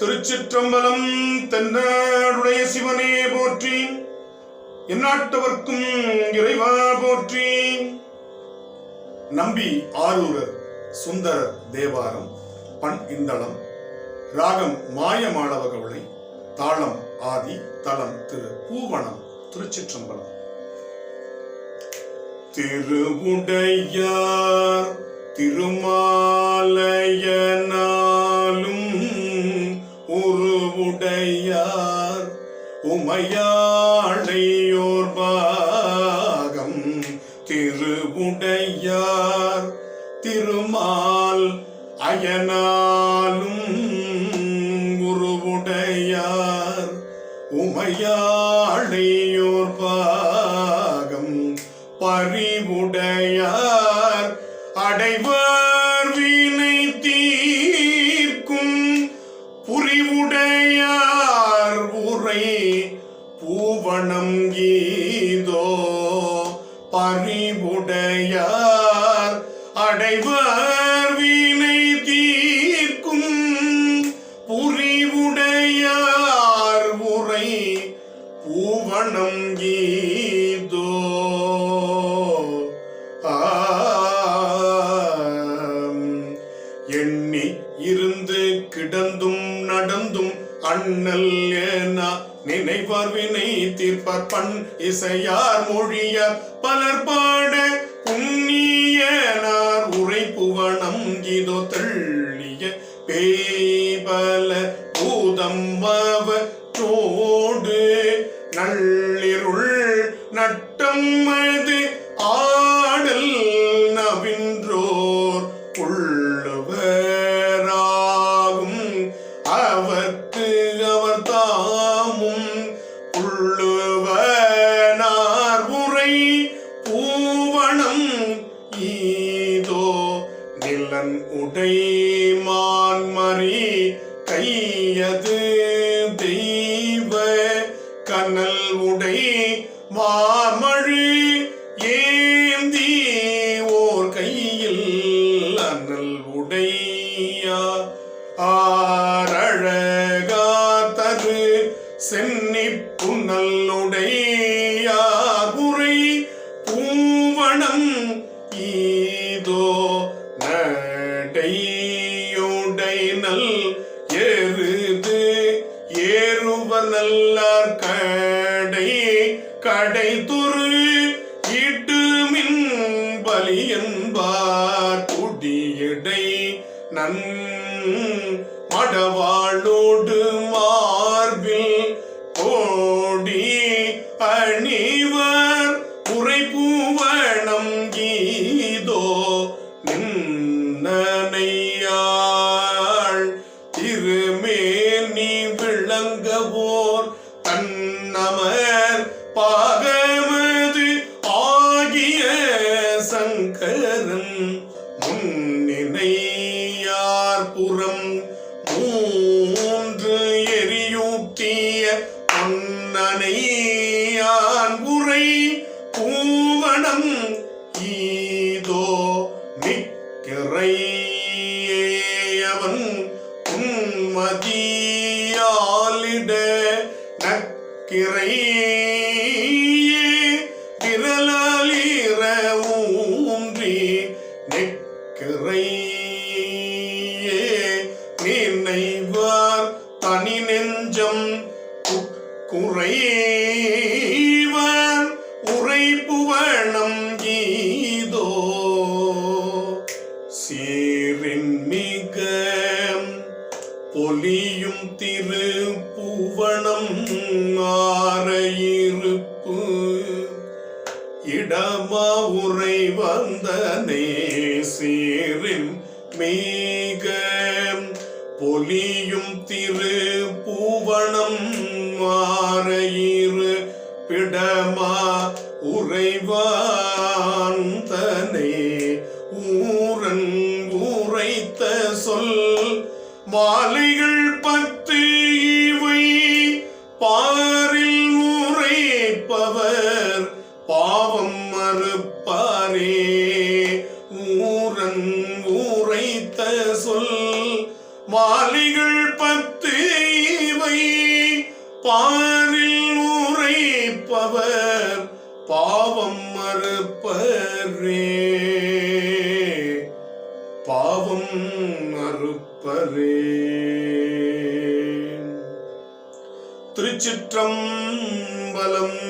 திருச்சிற்றம்பலம். தென்னாடுடைய சிவனே போற்றி, எந்நாட்டவர்க்கும் இறைவா போற்றி. நம்பி ஆரூரர் சுந்தரர் தேவாரம். பண் இந்தளம். ராகம் மாயமாளவ கவளை. தாளம் ஆதி. தலம் திரு பூவனம். திருச்சிற்றம்பலம். திருவுடையார் திருமாலயனாலும் உருவுடையார் உமையாளையோர் பாகம். திருவுடையார் திருமால் அயனாலும் உருவுடையார் உமையாளையோர் பாகம். பரிவுடையார் அடைவர் வினை தீர்க்கும் புரிவுடையார் உரை பூவனம் கீதோ. பரிவுடையார் அடைவர் வினை தீர்க்கும் புரிவுடையார் உரை பூவனம் கீதோ. எண்ணி இருந்து கிடந்தும் நடந்தும் அண்ணல் என நினைவார் வினை தீர்ப்பார். பண் இசையார் மொழியார் பலர் பாட புண்ணியனார் உரை புவனம் கீதோ. தள்ளிய பேய்பல பூதம்பவற்றோடு நள்ளிருள் நட்டம் அது ஆடல் நவின்றோர் உள்ளுவராகும். அவர்க்கு அவர் தாமும் உள்ளுவனார் உரை பூவனம் ஈதோ. நிலன் உடை மான்மறி கையது தெய்வ கனல் உடை மாமழு ஏந்தி ஓர் கையில் அனல் உடையா. ஆரழகா தரு சென்னி புனல்லுடையார் உரை பூவனம் ஈதோ. நடையுடை நல் எருது ஏறுவர் நல்லார் கடை கடை துரு இட்டுமின் பலி என்பார். குடியடை நன் மடவாளோடு மார்பில் கோடி அணிவர் உரை பூவனம் கீதோ. நின்னனையாள் திருமேனி விளங்கவோர் தன்னமர் பாகமது ஆகிய சங்கரன் முன்னினையார் புறம் மூன்று எரியூட்டிய பொன்னனையான் உரை பூவனம் ஈதோ. நிற்கிறையவன் உன்மதியாலிட நக்கிறையே விரலாலிர ஊன்றி நெக்கிறையே நினைவார் தனி நெஞ்சம் குறைவார் உரை புவனம் கீதோ. சீரின் மிக பொலியும் திரு பூவனம் ஆரையிருப்பு இடமா உரை வந்தனே. சீரின் மிக பொலியும் திரு பூவனம் ஆரையிரு பிடமா உறைவான் தனே. ஊரன் உரைத்த சொல் மாலைகள் 10 இவை பாரில் உரைப்பவர் பாவம் மறுப்பாரே. ஊரன் உரைத்த சொல் மாலைகள் பொய்கள் 10 இவை பாரில் உரைப்பவர் பாவம் மறுப்பரே. பாவம் மறுப்பரே. திருச்சிற்றம்பலம்.